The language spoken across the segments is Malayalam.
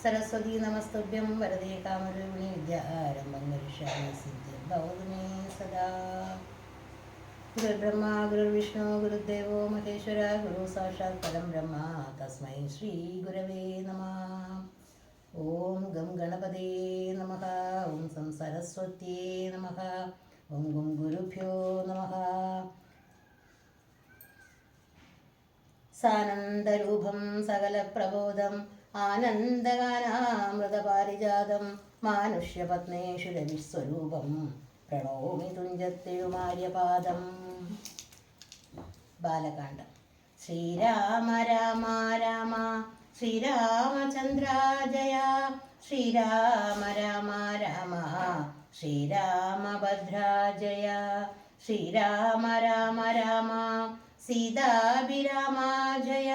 सरस्वती नमस्तुभ्यं वरदे कामरूपिणी विद्यारम्भं करिष्यामि सिद्धिं भवतु मे सदा। गुरुर्ब्रह्मा गुरुर्विष्णु गुरुर्देवो महेश्वर गुरु साक्षात् परं ब्रह्म तस्मै श्रीगुरवे नमः। ओम गं गणपते नमः। ओम सं सरस्वत्यै नमः। ओम गं गुरुभ्यो नमः। सानन्दरूपं सकलप्रबोधम् आनन्दगानामृतपारिजातं मानुष्यपत्नेषु रविस्वरूपं प्रणौमि तुञ्जत्तिरुमार्यपादम्। बालकाण्डं। श्रीराम राम राम श्रीरामचन्द्र जय श्रीराम राम राम श्रीरामभद्रा जय श्रीराम राम राम सीताभिरामा जय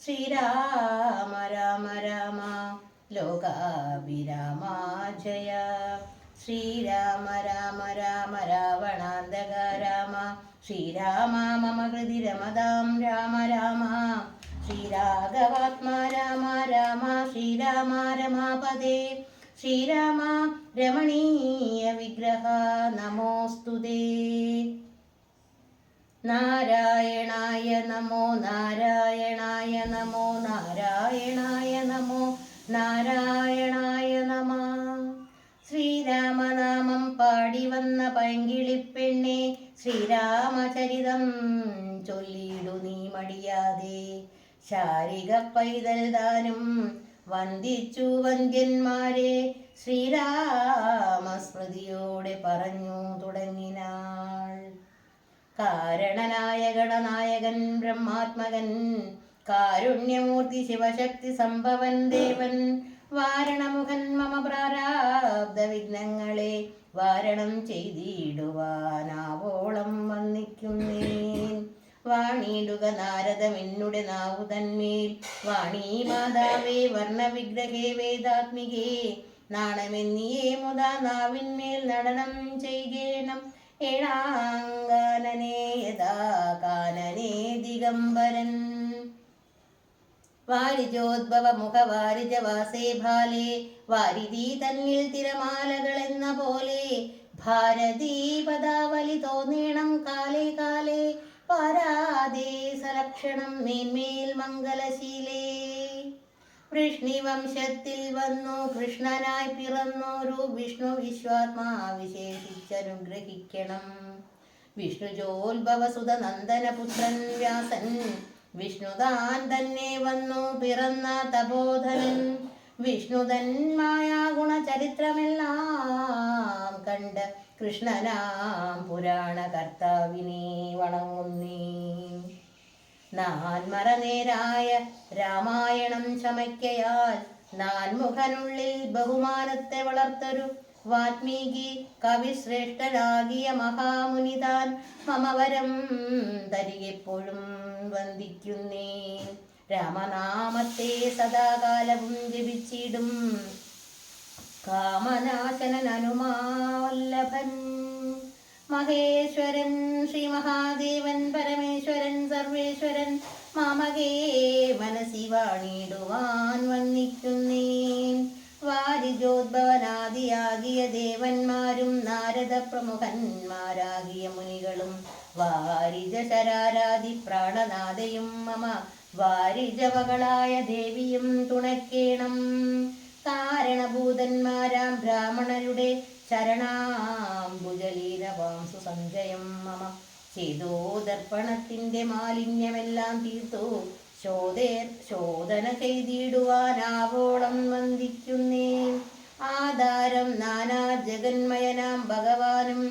श्रीराम राम राम लोकाभिरामा जय श्रीराम राम राम रावणान्तक राम श्रीराम मम हृदि रमदां राम राम श्रीराघवात्मा राम राम श्रीराम रमापदे श्रीराम रमणीय विग्रह नमोस्तुते। नारायणाय नमो नारायणाय नमो नारायणाय नमो नारायणाय नमः। ശ്രീരാമനാമം പാടി വന്ന പൈങ്കിളിപ്പെണ്ണെ ശ്രീരാമചരിതം ചൊല്ലിയിടു നീ മടിയാതെ. ശാരിക പൈതൽ ദാനും വന്ദിച്ചു വന്ദ്യന്മാരെ ശ്രീരാമസ്മൃതിയോടെ പറഞ്ഞു തുടങ്ങിനാൾ. കാരണനായ ഗണനായകൻ ബ്രഹ്മാത്മകൻ കാരുണ്യമൂർത്തി ശിവശക്തി സംഭവൻ ദേവൻ വാരണമുഖൻ മമ പ്രാരാബ്ധ വിഘ്നങ്ങളെ വാരണം ചെയ്തിടുവാനാവോളം വന്നിക്കുന്നേൻ. വാണിടുക നാരദമെന്നുടെ നാവു തന്മേൽ വാണീ മാതാവേ വർണ്ണവിഗ്രഹേ വേദാത്മികേ നാണമെന്നിയേ മുതാ നാവിന്മേൽ നടനം ചെയ്യണം. ഏണാങ്കാനനേ യഥാ കാനനേ ദിഗംബരൻ വാരിജോദ്ഭവ മുഖ വാരിജവാസേ ഭാലേ വാരിധി തന്നിൽ തിരമാലകളെന്ന പോലെ ഭാരതീ പദാവലി തോന്നേണം കാലേ കാലേ പാരാദേ സലക്ഷണം മേന്മേൽ മംഗലശീലേ. വൃഷ്ണിവംശത്തിൽ വന്നു കൃഷ്ണനായി പിറന്നോരു വിഷ്ണു വിശ്വാത്മാ വിശേഷിച്ചനുഗ്രഹിക്കണം. വിഷ്ണുജോത്ഭവസുത നന്ദനപുത്രൻ വ്യാസൻ വിഷ്ണുതാൻ തന്നെ വന്നു പിറന്ന തപോധനൻ. വിഷ്ണുതൻ മായാഗുണ ചരിത്രമെല്ലാം കണ്ട് കൃഷ്ണനാം പുരാണ കർത്താവിനെ വണങ്ങുന്നേ. നാൻമറനേരായ രാമായണം ചമയ്ക്കയാൽ നാൻമുഖനുള്ളിൽ ബഹുമാനത്തെ വളർത്തൊരു വാത്മീകി കവിശ്രേഷ്ഠനാകിയ മഹാമുനിതാൻ മമവരം തരികെപ്പോഴും വന്ദിക്കുന്നേ. രാമനാമത്തെ സദാകാലവും ജപിച്ചിടും കാമനാശനൻ ഹനുമാവല്ലഭൻ. മഹേശ്വരൻ ശ്രീ മഹാദേവൻ പരമേശ്വരൻ സർവേശ്വരൻ മാമകേ മനസി വാണിടുവാൻ വന്നിക്കുന്നേൻ. വാരിജോദ്ഭവനാദിയാകിയ ദേവന്മാരും നാരദ പ്രമുഖന്മാരാകിയ മുനികളും വാരിജ ശരാരാദി പ്രാണനാഥയും മമ വാരിജവകളായ ദേവിയും തുണയ്ക്കേണം. കാരണഭൂതന്മാരാം ബ്രാഹ്മണരുടെ ചരണാംബുജലീലവാംസു സഞ്ജയം മമ ചേതോദർപ്പണത്തിന്റെ മാലിന്യമെല്ലാം തീർത്തു ശോധന ചെയ്തിടുവാനാവോളം വന്ദിക്കുന്നേ. ആധാരം നാനാ ജഗന്മയ